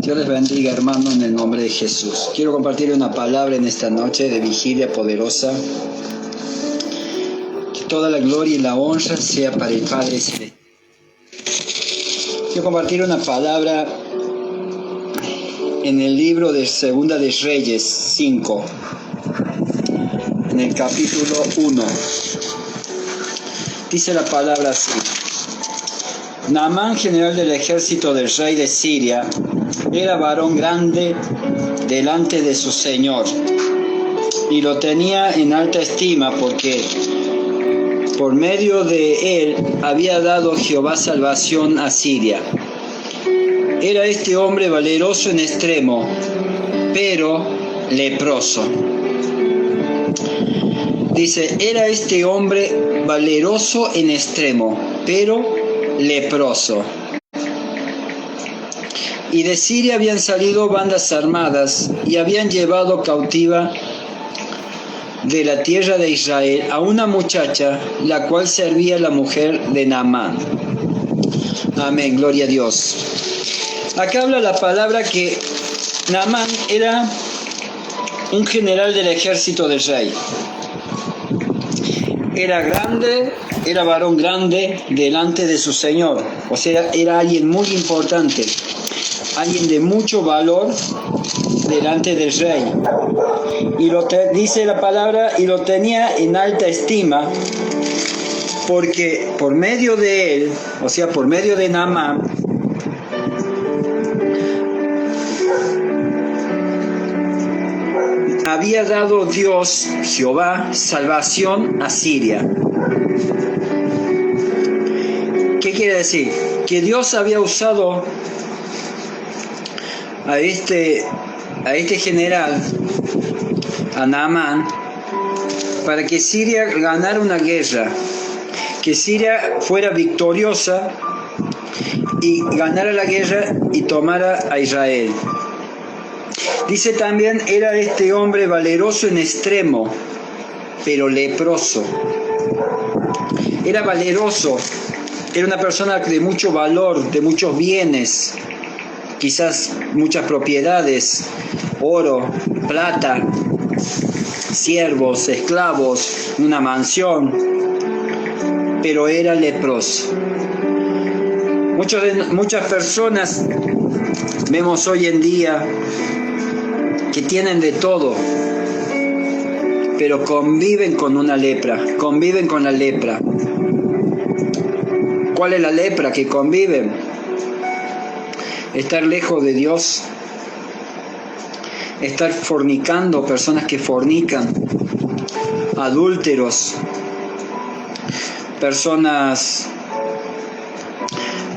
Dios les bendiga, hermano, en el nombre de Jesús. Quiero compartir una palabra en esta noche de vigilia poderosa. Que toda la gloria y la honra sea para el Padre Celestial. Quiero compartir una palabra en el libro de Segunda de Reyes 5, en el capítulo 1. Dice la palabra así: Naamán, general del ejército del rey de Siria, era varón grande delante de su señor, y lo tenía en alta estima porque por medio de él había dado Jehová salvación a Siria. Era este hombre valeroso en extremo, pero leproso. Dice, era este hombre valeroso en extremo, pero leproso. Y de Siria habían salido bandas armadas y habían llevado cautiva de la tierra de Israel a una muchacha, la cual servía la mujer de Naamán. Amén, gloria a Dios. Acá habla la palabra que Naamán era un general del ejército del rey. Era grande, era varón grande delante de su señor. O sea, era alguien muy importante, alguien de mucho valor delante del rey. Y dice la palabra, y lo tenía en alta estima, porque por medio de él, o sea, por medio de Naamán, había dado Dios, Jehová, salvación a Siria. ¿Qué quiere decir? Que Dios había usado a este general, a Naamán, para que Siria ganara una guerra, que Siria fuera victoriosa y ganara la guerra y tomara a Israel. Dice también, era este hombre valeroso en extremo, pero leproso. Era valeroso, era una persona de mucho valor, de muchos bienes, quizás muchas propiedades, oro, plata, siervos, esclavos, una mansión, pero era leproso. Muchas personas vemos hoy en día que tienen de todo, pero conviven con una lepra, conviven con la lepra. ¿Cuál es la lepra que conviven? Estar lejos de Dios, estar fornicando, personas que fornican, adúlteros, personas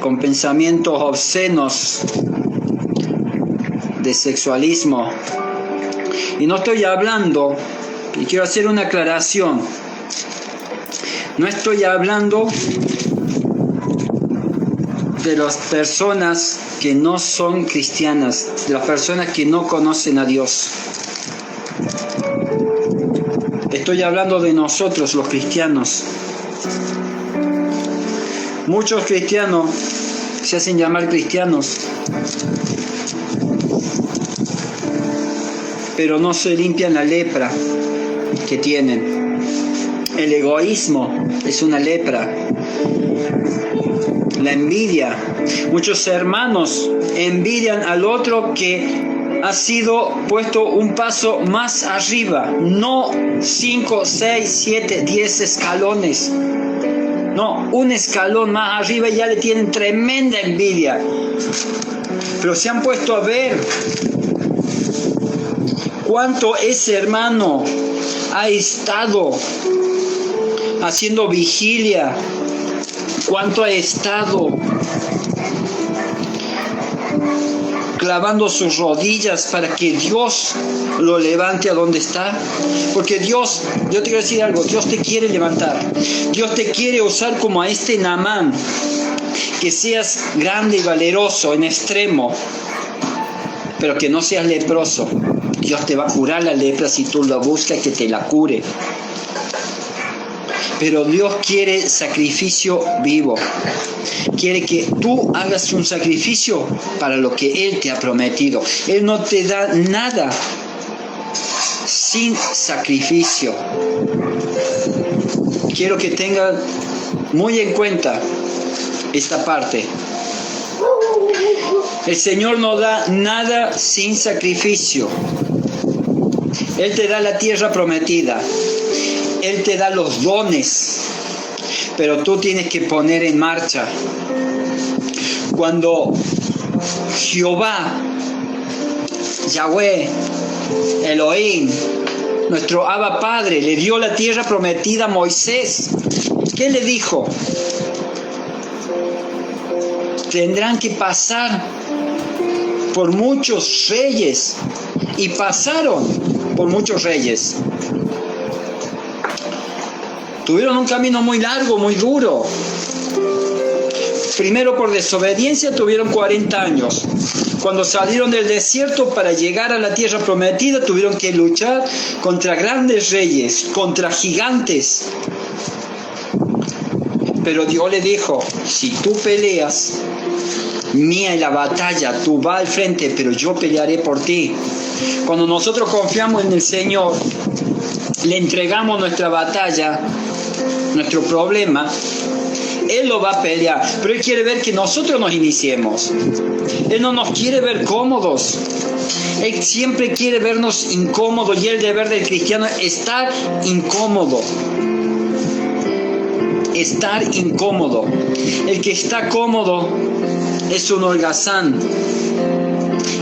con pensamientos obscenos de sexualismo. Y no estoy hablando, y quiero hacer una aclaración, no estoy hablando de las personas que no son cristianas, de las personas que no conocen a Dios. Estoy hablando de nosotros, los cristianos. Muchos cristianos se hacen llamar cristianos, pero no se limpian la lepra que tienen. El egoísmo es una lepra. La envidia. Muchos hermanos envidian al otro que ha sido puesto un paso más arriba, no 5, 6, 7, 10 escalones. No, un escalón más arriba y ya le tienen tremenda envidia. Pero se han puesto a ver cuánto ese hermano ha estado haciendo vigilia, cuánto ha estado clavando sus rodillas para que Dios lo levante a donde está. Porque Dios, yo te quiero decir algo, Dios te quiere levantar. Dios te quiere usar como a este Naamán, que seas grande y valeroso en extremo, pero que no seas leproso. Dios te va a curar la lepra si tú lo buscas, que te la cure. Pero Dios quiere sacrificio vivo. Quiere que tú hagas un sacrificio para lo que Él te ha prometido. Él no te da nada sin sacrificio. Quiero que tengan muy en cuenta esta parte. El Señor no da nada sin sacrificio. Él te da la tierra prometida. Él te da los dones. Pero tú tienes que poner en marcha. Cuando Jehová, Yahweh, Elohim, nuestro Abba Padre, le dio la tierra prometida a Moisés, ¿qué le dijo? Tendrán que pasar por muchos reyes. Y pasaron por muchos reyes. Tuvieron un camino muy largo, muy duro. Primero, por desobediencia, tuvieron 40 años. Cuando salieron del desierto para llegar a la tierra prometida, tuvieron que luchar contra grandes reyes, contra gigantes. Pero Dios le dijo, si tú peleas, mía es la batalla, tú vas al frente, pero yo pelearé por ti. Cuando nosotros confiamos en el Señor, le entregamos nuestra batalla, nuestro problema, Él lo va a pelear, pero Él quiere ver que nosotros nos iniciemos. Él no nos quiere ver cómodos. Él siempre quiere vernos incómodos, y el deber del cristiano es estar incómodo. Estar incómodo. El que está cómodo es un holgazán.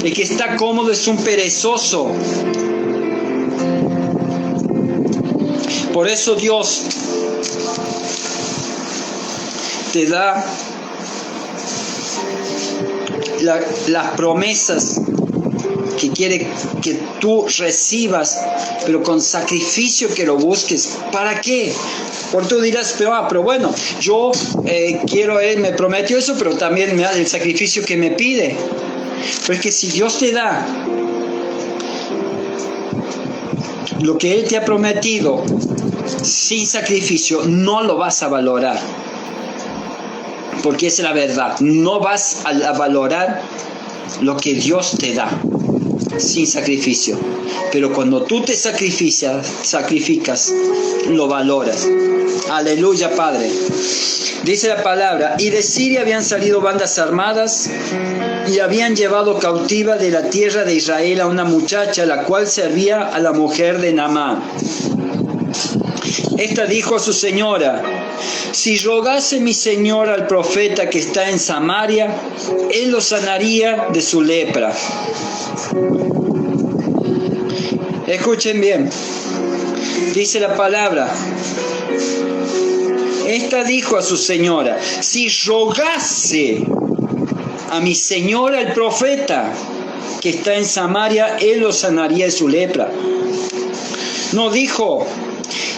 El que está cómodo es un perezoso. Por eso Dios te da las promesas que quiere que tú recibas, pero con sacrificio que lo busques. ¿Para qué? Porque tú dirás, pero bueno, yo quiero, Él me prometió eso, pero también me da el sacrificio que me pide. Pero es que si Dios te da lo que Él te ha prometido sin sacrificio, no lo vas a valorar. Porque es la verdad, no vas a valorar lo que Dios te da sin sacrificio. Pero cuando tú te sacrificas, lo valoras. Aleluya, Padre. Dice la palabra, y de Siria habían salido bandas armadas y habían llevado cautiva de la tierra de Israel a una muchacha, la cual servía a la mujer de Naamán. Esta dijo a su señora, si rogase mi señor al profeta que está en Samaria, él lo sanaría de su lepra. Escuchen bien, dice la palabra, esta dijo a su señora, si rogase a mi señor el profeta que está en Samaria, él lo sanaría de su lepra. No dijo,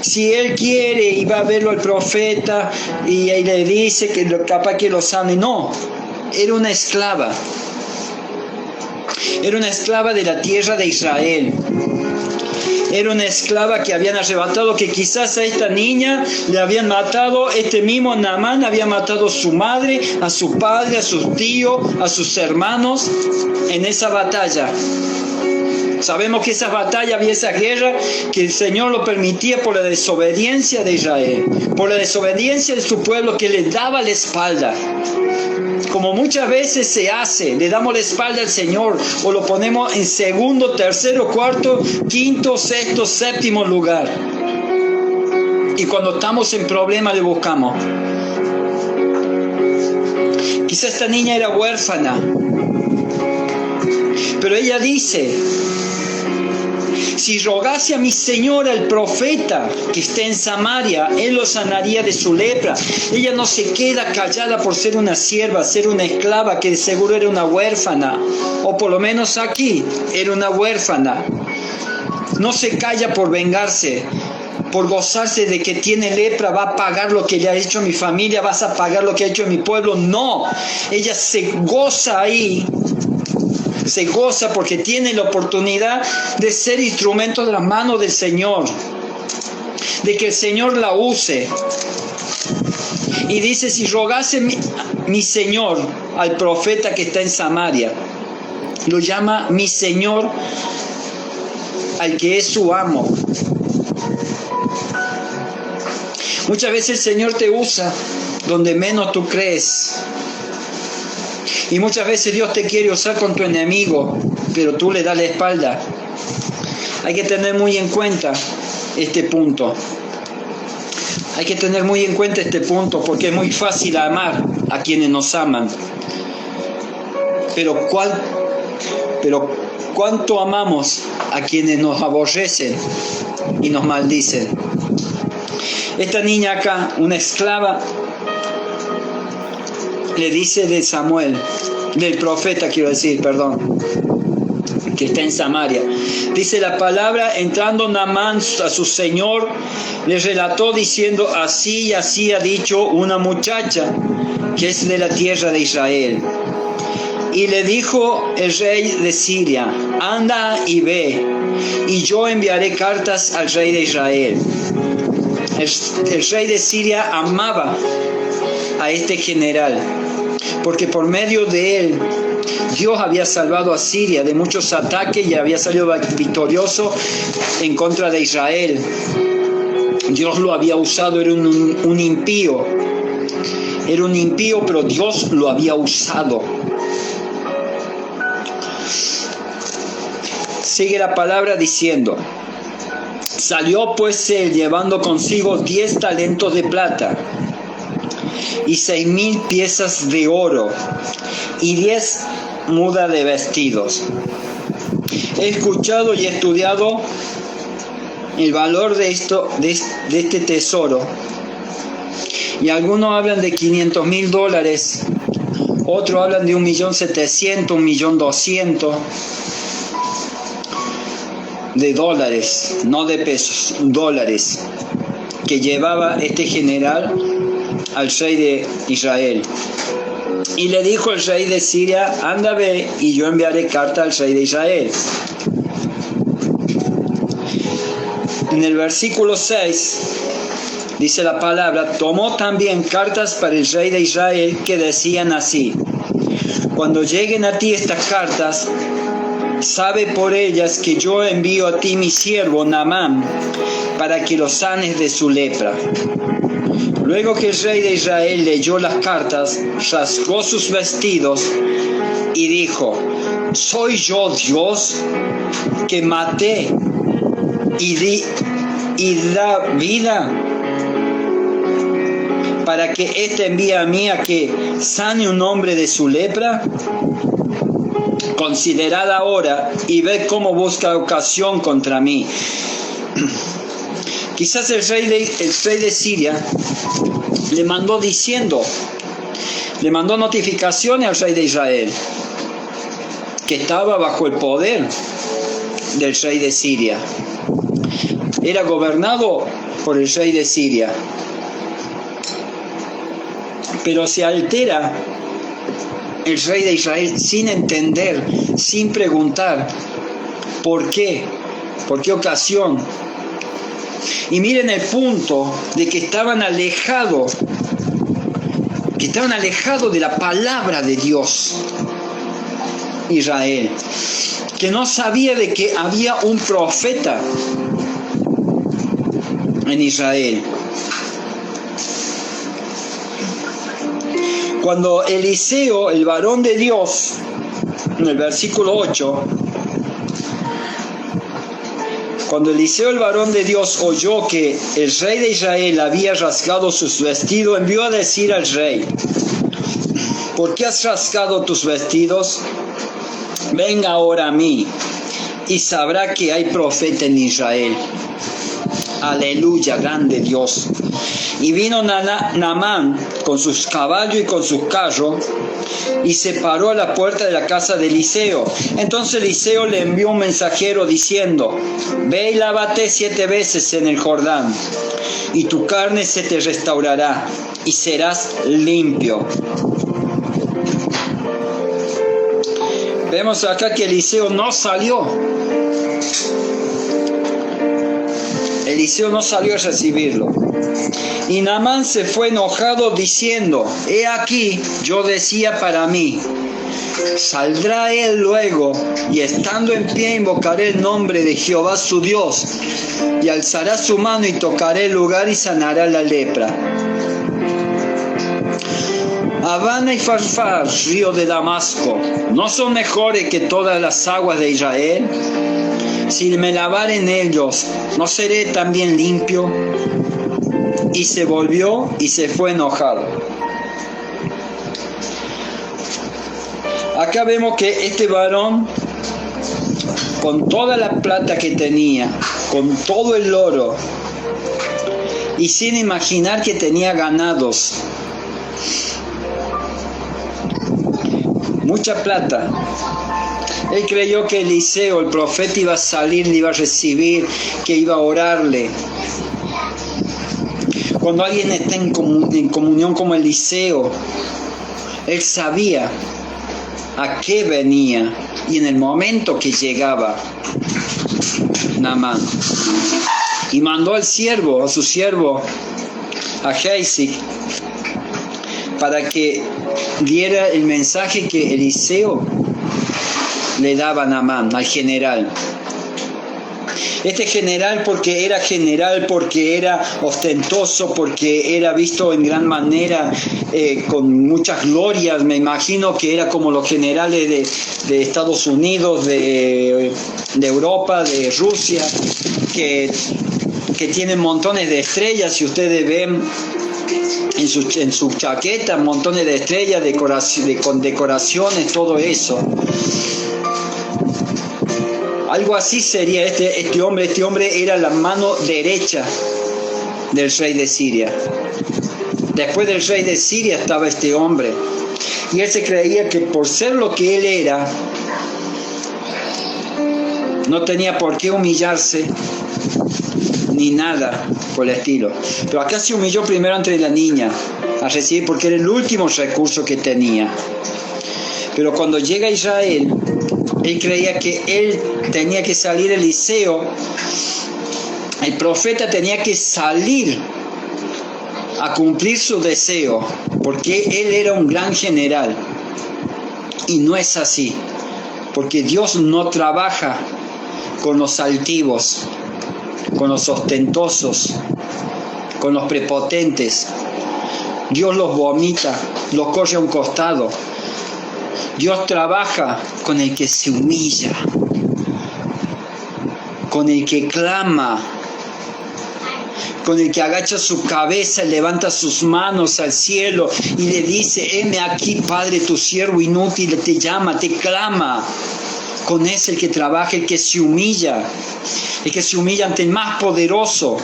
si él quiere y va a verlo al profeta y le dice que capaz que lo sane. No, era una esclava. Era una esclava de la tierra de Israel. Era una esclava que habían arrebatado, que quizás a esta niña le habían matado, este mismo Naamán había matado a su madre, a su padre, a sus tíos, a sus hermanos en esa batalla. Sabemos que esa batalla había esa guerra que el Señor lo permitía por la desobediencia de Israel, por la desobediencia de su pueblo que le daba la espalda. Como muchas veces se hace, le damos la espalda al Señor o lo ponemos en segundo, tercero, cuarto, quinto, sexto, séptimo lugar. Y cuando estamos en problemas le buscamos. Quizá esta niña era huérfana, pero ella dice, si rogase a mi señor el profeta que está en Samaria, él lo sanaría de su lepra. Ella no se queda callada por ser una sierva, ser una esclava, que de seguro era una huérfana, o por lo menos aquí era una huérfana. No se calla por vengarse, por gozarse de que tiene lepra, va a pagar lo que le ha hecho a mi familia, vas a pagar lo que ha hecho a mi pueblo. No, ella se goza ahí. Se goza porque tiene la oportunidad de ser instrumento de las manos del Señor. de que el Señor la use. Y dice, si rogase mi Señor al profeta que está en Samaria, lo llama mi Señor al que es su amo. Muchas veces el Señor te usa donde menos tú crees. Y muchas veces Dios te quiere usar con tu enemigo, pero tú le das la espalda. Hay que tener muy en cuenta este punto. Hay que tener muy en cuenta este punto, porque es muy fácil amar a quienes nos aman. Pero ¿cuánto amamos a quienes nos aborrecen y nos maldicen? Esta niña acá, una esclava, le dice de Samuel, del profeta quiero decir, perdón, que está en Samaria. Dice la palabra, entrando Naamán a su señor, le relató diciendo, así y así ha dicho una muchacha que es de la tierra de Israel. Y le dijo el rey de Siria, anda y ve, y yo enviaré cartas al rey de Israel. El rey de Siria amaba a este general, porque por medio de él Dios había salvado a Siria de muchos ataques y había salido victorioso en contra de Israel. Dios lo había usado, era un impío. Era un impío, pero Dios lo había usado. Sigue la palabra diciendo, salió pues él llevando consigo 10 talentos de plata y 6,000 piezas de oro y 10 mudas de vestidos. He escuchado y estudiado el valor de este tesoro, y algunos hablan de $500,000, otros hablan de 1.700.000, 1.200.000 de dólares, no de pesos, dólares, que llevaba este general al rey de Israel. Y le dijo el rey de Siria, anda ve, y yo enviaré carta al rey de Israel. En el versículo 6 dice la palabra, tomó también cartas para el rey de Israel que decían así, cuando lleguen a ti estas cartas, sabe por ellas que yo envío a ti mi siervo Naamán para que lo sanes de su lepra. Luego que el rey de Israel leyó las cartas, rasgó sus vestidos y dijo, ¿soy yo Dios que maté y da vida para que éste envíe a mí a que sane un hombre de su lepra? Considerad ahora y ved cómo busca ocasión contra mí. Quizás el rey de Siria le mandó notificaciones al rey de Israel, que estaba bajo el poder del rey de Siria. Era gobernado por el rey de Siria. Pero se altera el rey de Israel sin entender, sin preguntar por qué ocasión. Y miren el punto de que estaban alejados de la palabra de Dios, Israel, que no sabía de que había un profeta en Israel. Cuando Eliseo, el varón de Dios, en el versículo 8, cuando Eliseo, el varón de Dios, oyó que el rey de Israel había rasgado sus vestidos, envió a decir al rey, ¿por qué has rasgado tus vestidos? Venga ahora a mí y sabrá que hay profeta en Israel. Aleluya, grande Dios. Y vino Naamán con sus caballos y con sus carros y se paró a la puerta de la casa de Eliseo. Entonces Eliseo le envió un mensajero diciendo, ve y lávate 7 veces en el Jordán y tu carne se te restaurará y serás limpio. Vemos acá que Eliseo no salió. Eliseo no salió a recibirlo. Y Naamán se fue enojado diciendo: he aquí, yo decía para mí, saldrá él luego, y estando en pie invocaré el nombre de Jehová su Dios, y alzará su mano y tocaré el lugar y sanará la lepra. Abana y Farfar, río de Damasco, ¿no son mejores que todas las aguas de Israel? Si me lavare en ellos, ¿no seré también limpio? Y se volvió y se fue enojado. Acá vemos que este varón, con toda la plata que tenía, con todo el oro, y sin imaginar que tenía ganados, mucha plata, él creyó que Eliseo, el profeta, iba a salir, le iba a recibir, que iba a orarle. Cuando alguien está en comunión como Eliseo, él sabía a qué venía y en el momento que llegaba Naamán. Y mandó al siervo, a su siervo, a Gehazi, para que diera el mensaje que Eliseo le daba a Naamán, al general. Este general porque era ostentoso, porque era visto en gran manera, con muchas glorias. Me imagino que era como los generales de Estados Unidos, de Europa, de Rusia, que tienen montones de estrellas. Si ustedes ven en su chaqueta, montones de estrellas, con decoraciones, todo eso. Algo así sería este hombre. Este hombre era la mano derecha del rey de Siria. Después del rey de Siria estaba este hombre. Y él se creía que por ser lo que él era, no tenía por qué humillarse ni nada por el estilo. Pero acá se humilló primero ante la niña a recibir, porque era el último recurso que tenía. Pero cuando llega a Israel, él creía que él tenía que salir, Eliseo, el profeta tenía que salir a cumplir su deseo, porque él era un gran general. Y no es así, porque Dios no trabaja con los altivos, con los ostentosos, con los prepotentes. Dios los vomita, los corre a un costado. Dios trabaja con el que se humilla, con el que clama, con el que agacha su cabeza, levanta sus manos al cielo y le dice: heme aquí, Padre, tu siervo inútil, te llama, te clama. Con ese el que trabaja, el que se humilla ante el más poderoso,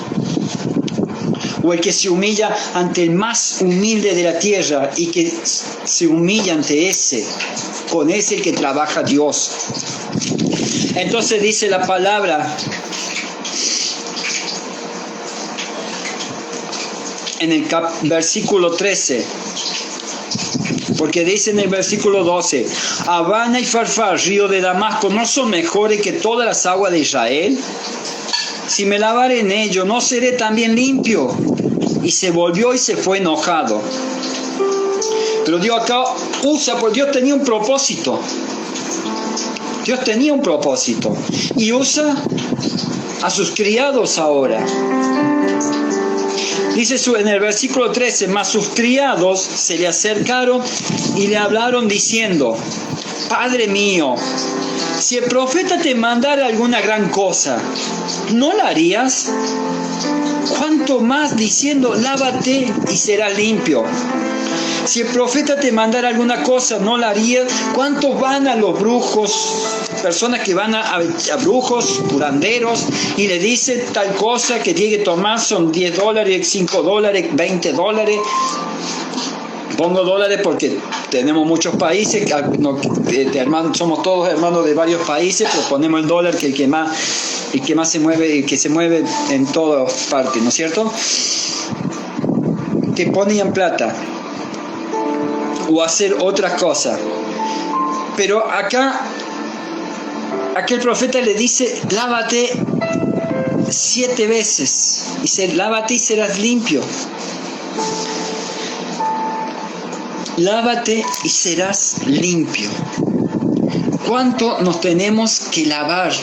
o el que se humilla ante el más humilde de la tierra y que se humilla ante ese. Con ese el que trabaja Dios. Entonces dice la palabra en el versículo 13, porque dice en el versículo 12: Abana y Farfar, río de Damasco, ¿no son mejores que todas las aguas de Israel? Si me lavare en ello, ¿no seré también limpio? Y se volvió y se fue enojado. Pero Dios acá usa, porque Dios tenía un propósito. Dios tenía un propósito. Y usa a sus criados ahora. Dice en el versículo 13: mas sus criados se le acercaron y le hablaron diciendo: Padre mío, si el profeta te mandara alguna gran cosa, ¿no la harías? ¿Cuánto más diciendo: lávate y serás limpio? Si el profeta te mandara alguna cosa, ¿no la harías? ¿Cuántos van a los brujos, personas que van a brujos, curanderos, y le dicen tal cosa que tiene que tomar? Son $10, $5, $20. Pongo dólares porque tenemos muchos países, somos todos hermanos de varios países, pero ponemos el dólar, que el que más se mueve, el que se mueve en todas partes, ¿no es cierto? Te ponían plata o hacer otras cosas. Pero acá el profeta le dice: lávate 7 veces. Dice, lávate y serás limpio. Lávate y serás limpio. ¿Cuánto nos tenemos que lavar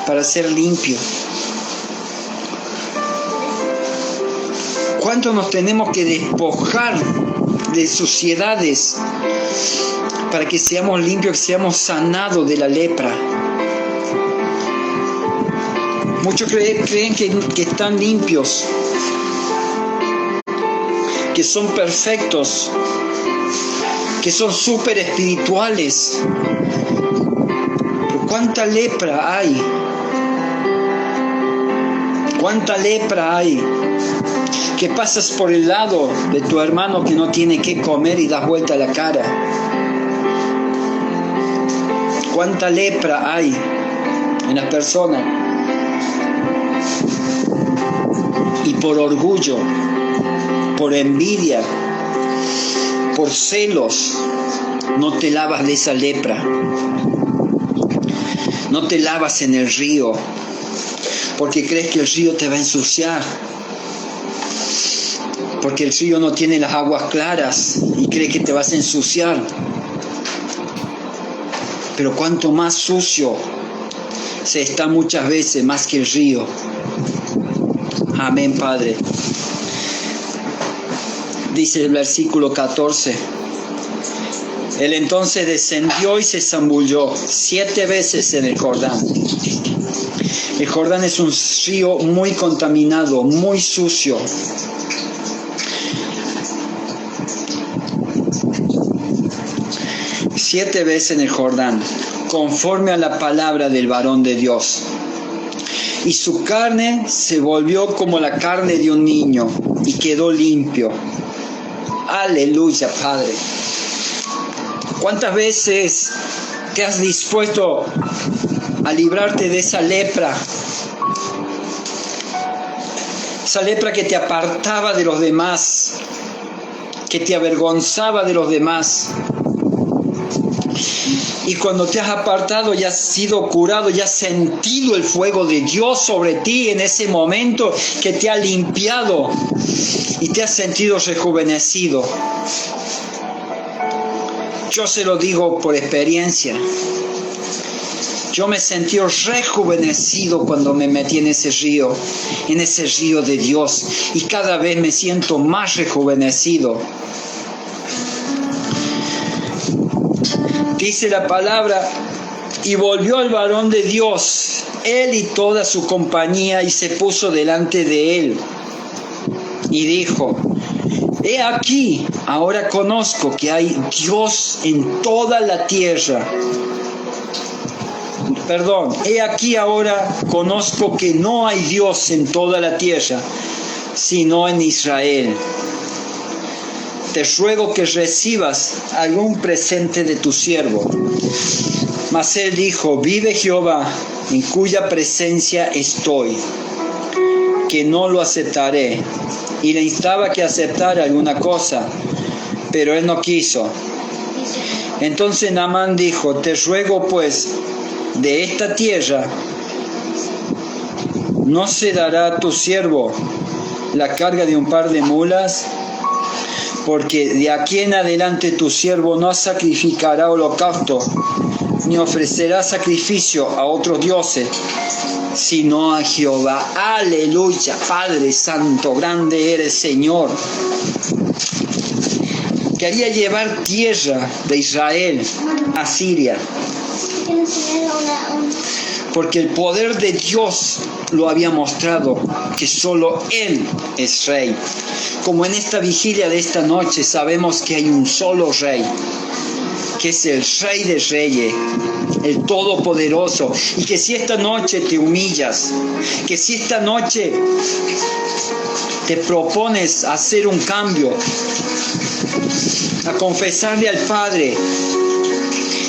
para ser limpio? ¿Cuánto nos tenemos que despojar de suciedades para que seamos limpios, que seamos sanados de la lepra? Muchos creen que están limpios, que son perfectos, que son súper espirituales. Pero ¿cuánta lepra hay? ¿Cuánta lepra hay? Que pasas por el lado de tu hermano que no tiene qué comer y das vuelta la cara. ¿Cuánta lepra hay en las personas? Y por orgullo, por envidia, por celos, no te lavas de esa lepra. No te lavas en el río, porque crees que el río te va a ensuciar. Porque el río no tiene las aguas claras y crees que te vas a ensuciar. Pero cuanto más sucio se está muchas veces, más que el río. Amén, Padre. Dice el versículo 14. Él entonces descendió y se zambulló 7 veces en el Jordán. El Jordán es un río muy contaminado, muy sucio. 7 veces en el Jordán, conforme a la palabra del varón de Dios. Y su carne se volvió como la carne de un niño y quedó limpio. Aleluya, Padre. ¿Cuántas veces te has dispuesto a librarte de esa lepra? Esa lepra que te apartaba de los demás, que te avergonzaba de los demás. Y cuando te has apartado y has sido curado, y has sentido el fuego de Dios sobre ti en ese momento que te ha limpiado y te has sentido rejuvenecido. Yo se lo digo por experiencia. Yo me sentí rejuvenecido cuando me metí en ese río de Dios. Y cada vez me siento más rejuvenecido. Dice la palabra, y volvió al varón de Dios, él y toda su compañía, y se puso delante de él. Y dijo, he aquí, ahora conozco que hay Dios en toda la tierra. He aquí ahora conozco que no hay Dios en toda la tierra, sino en Israel. Te ruego que recibas algún presente de tu siervo. Mas él dijo, vive Jehová, en cuya presencia estoy, que no lo aceptaré. Y le instaba que aceptara alguna cosa, pero él no quiso. Entonces Naamán dijo, te ruego pues, de esta tierra no se dará a tu siervo la carga de un par de mulas, porque de aquí en adelante tu siervo no sacrificará holocausto, ni ofrecerá sacrificio a otros dioses, sino a Jehová. Aleluya, Padre Santo, grande eres, Señor. Quería llevar tierra de Israel a Siria, porque el poder de Dios lo había mostrado, que solo Él es Rey. Como en esta vigilia de esta noche sabemos que hay un solo Rey, que es el Rey de Reyes, el Todopoderoso. Y que si esta noche te humillas, que si esta noche te propones hacer un cambio, a confesarle al Padre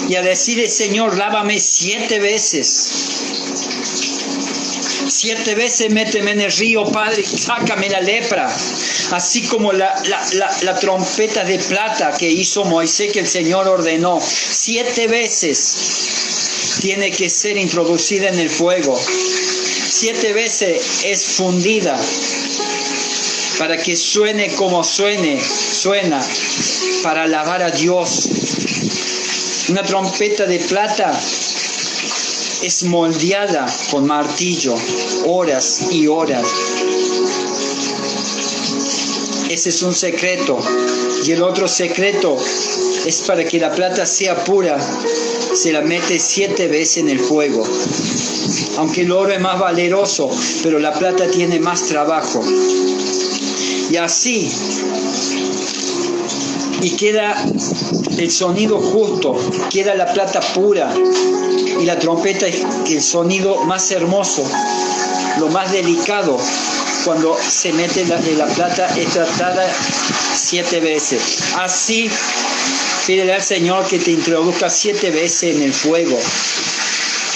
y a decirle, Señor, lávame 7 veces. 7 veces méteme en el río, Padre, y sácame la lepra. Así como la trompeta de plata que hizo Moisés, que el Señor ordenó. 7 veces tiene que ser introducida en el fuego. 7 veces es fundida para que suene como suena, para alabar a Dios. Una trompeta de plata es moldeada con martillo, horas y horas. Ese es un secreto. Y el otro secreto es para que la plata sea pura, se la mete 7 veces en el fuego. Aunque el oro es más valeroso, pero la plata tiene más trabajo. Y así, y queda el sonido justo, queda la plata pura, y la trompeta es el sonido más hermoso, lo más delicado. Cuando se mete la plata es tratada 7 veces. Así, pídele al Señor que te introduzca 7 veces en el fuego,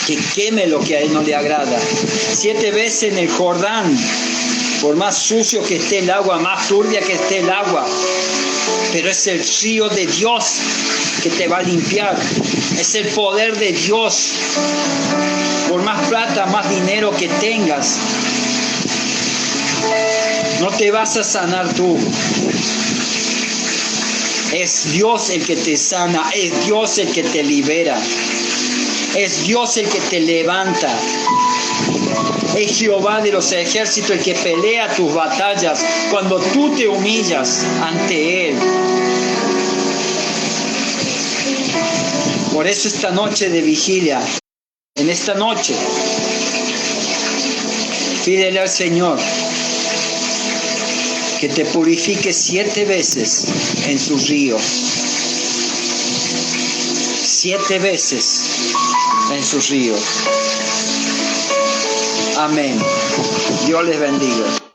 que queme lo que a Él no le agrada. 7 veces en el Jordán, por más sucio que esté el agua, más turbia que esté el agua, pero es el río de Dios que te va a limpiar. Es el poder de Dios. Por más plata, más dinero que tengas, no te vas a sanar tú. Es Dios el que te sana, es Dios el que te libera, es Dios el que te levanta. Es Jehová de los ejércitos el que pelea tus batallas cuando tú te humillas ante Él. Por eso esta noche de vigilia, en esta noche, pídele al Señor que te purifique 7 veces en su río. 7 veces en su río. Amén. Dios les bendiga.